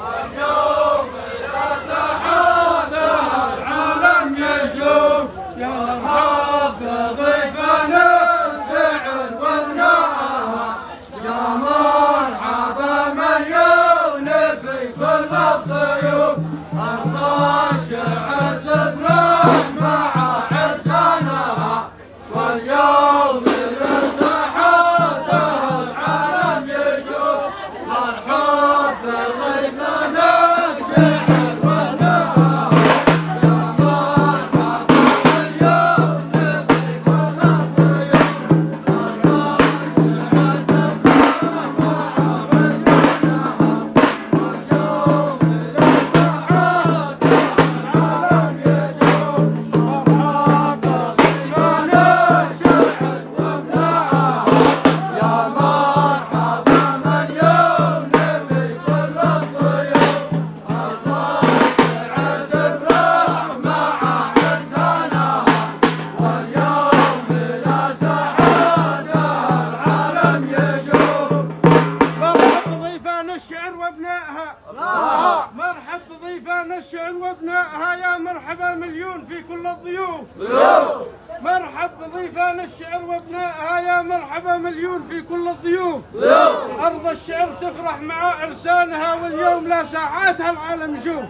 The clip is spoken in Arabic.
واليوم إذا سعادها العالم يشوف يا مرحب بضيفنا الشعر والنهى يا مرحبا مليون في كل الضيوف أرض الشعر تفرح مع عرسانها واليوم إذا سعادها العالم يشوف مرحب بضيفنا الشعر والنهى يا مرحبا مليون في كل الضيوف أرض الشعر تفرح مع عرسانها واليوم إذا سعادها العالم يشوف مرحب بضيفنا الشعر والنهى يا مرحبا مليون في كل الضيوف أرض الشعر تفرح مع عرسانها واليوم إذا سعادها العالم يشوف مرحب بضيفان الشعر وابنائها مرحب بضيفان الشعر وابنائها يا مرحبا مليون في كل الضيوف مرحب بضيفان الشعر وابنائها يا مرحبا مليون في كل الضيوف أرض الشعر تفرح مع عرسانها واليوم لا ساعاتها العالم يشوف